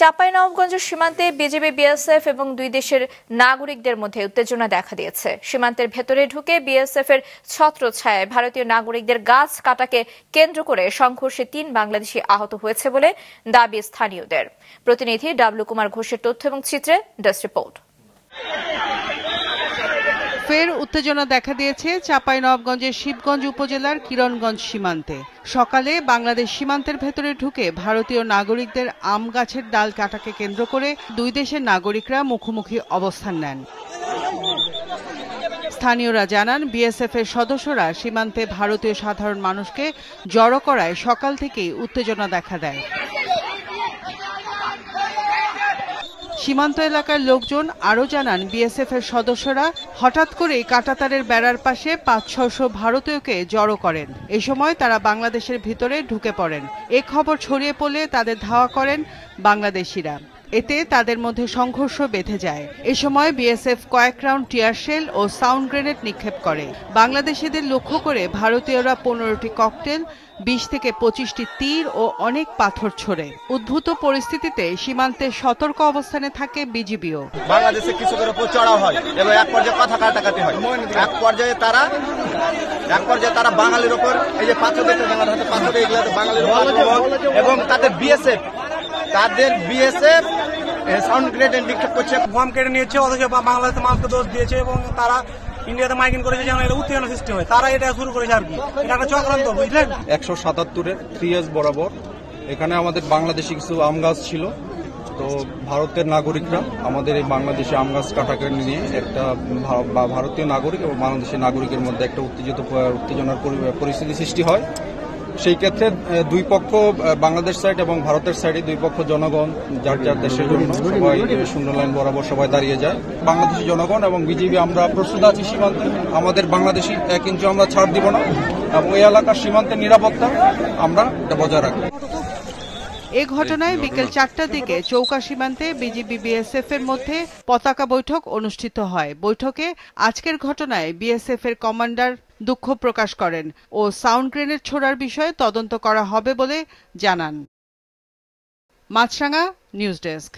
চাঁপাইনবাবগঞ্জ সীমান্তে BGB BSF এবং দুই দেশের নাগরিকদের মধ্যে উত্তেজনা দেখা দিয়েছে। সীমান্তের ভেতরে ঢুকে বিএসএফ এর ছত্রছায়ায় ভারতীয় নাগরিকদের গাছ কাটাকে কেন্দ্র করে সংঘর্ষে ৩ বাংলাদেশি আহত হয়েছে বলে দাবি স্থানীয়দের। প্রতিনিধি ডাব্লু কুমার ঘোষের তথ্য এবং চিত্রে ডেস্ক রিপোর্ট। ফের উত্তেজনা দেখা দিয়েছে চাঁপাইনবাবগঞ্জের শিবগঞ্জ উপজেলার কিরণগঞ্জ সীমান্তে। সকালে বাংলাদেশ সীমান্তের ভেতরে ঢুকে ভারতীয় নাগরিকদের আম গাছের ডাল কাটাকে কেন্দ্র করে দুই দেশের নাগরিকরা মুখোমুখি অবস্থান নেন। স্থানীয়রা জানান, বিএসএফ এর সদস্যরা সীমান্তে ভারতীয় সাধারণ মানুষকে জড়ো করায় সকাল থেকেই উত্তেজনা দেখা দেয়। সীমান্ত এলাকার লোকজন আরও জানান, বিএসএফ এর সদস্যরা হঠাৎ করেই কাঁটাতারের বেড়ার পাশে ৫-৬০০ ভারতীয়কে জড়ো করেন। এ সময় তারা বাংলাদেশের ভিতরে ঢুকে পড়েন। এ খবর ছড়িয়ে পড়লে তাদের ধাওয়া করেন বাংলাদেশিরা। এতে তাদের মধ্যে সংঘর্ষ বেঁধে যায়। এ সময় বিএসএফ কয়েক রাউন্ড টিয়ার শেল ও সাউন্ড গ্রেনেড নিক্ষেপ করে। বাংলাদেশিদের লক্ষ্য করে ভারতীয়রা ১৫টি ককটেল, ২০ থেকে ২৫টি তীর ও অনেক পাথর ছোড়ে। উদ্ভূত পরিস্থিতিতে সীমান্তে সতর্ক অবস্থানে থাকে বিজিবিও। বাংলাদেশে কৃষকের উপর চড়াও হয় এবং এক পর্যায়ে কথা কাটাকাটি হয়। এক পর্যায়ে তারা বাঙালির উপর এই যে পাথর দেখতে বাঙালির এবং তাদের বিএসএফ সাউন্ড গ্রেনেড নিক্ষেপ করছে, বম কেটে নিয়েছে। অথচ বাংলাদেশের মানুষকে দোষ দিয়েছে এবং তারা ইন্ডিয়াতে মাইকিং করেছে যেন এটা উত্তেজনা সৃষ্টি হয়। তারা এটা শুরু করেছে আর কি। এটা একটা চক্রান্ত, বুঝলেন। ১৭৭-এর 3S বরাবর এখানে আমাদের বাংলাদেশি কিছু আম গাছ ছিল। তো ভারতের নাগরিকরা আমাদের এই বাংলাদেশি আম গাছ কাটাকে নিয়ে একটা ভারতীয় নাগরিক এবং বাংলাদেশের নাগরিকের মধ্যে একটা উত্তেজনার পরিস্থিতি সৃষ্টি হয়। সেই ক্ষেত্রে দুই পক্ষ, বাংলাদেশ সাইড এবং ভারতের সাইডে দুই পক্ষ জনগণ যার যার দেশের জন্য সবাই শূন্য লাইন বরাবর সবাই দাঁড়িয়ে যায়। বাংলাদেশি জনগণ এবং বিজিবি আমরা প্রস্তুত আছি সীমান্তে। আমাদের বাংলাদেশি ১ ইঞ্চি আমরা ছাড় দিব না এবং এই এলাকার সীমান্তের নিরাপত্তা আমরা বজায় রাখব। এ ঘটনায় বিকেল ৪টার দিকে চৌকা সীমান্তে বিজিবি বিএসএফ এর মধ্যে পতাকা বৈঠক অনুষ্ঠিত হয়। বৈঠকে আজকের ঘটনায় বিএসএফ এর কমান্ডার দুঃখ প্রকাশ করেন ও সাউন্ড গ্রেনেড ছোড়ার বিষয়ে তদন্ত করা হবে বলে জানান। মাছরাঙা নিউজ ডেস্ক।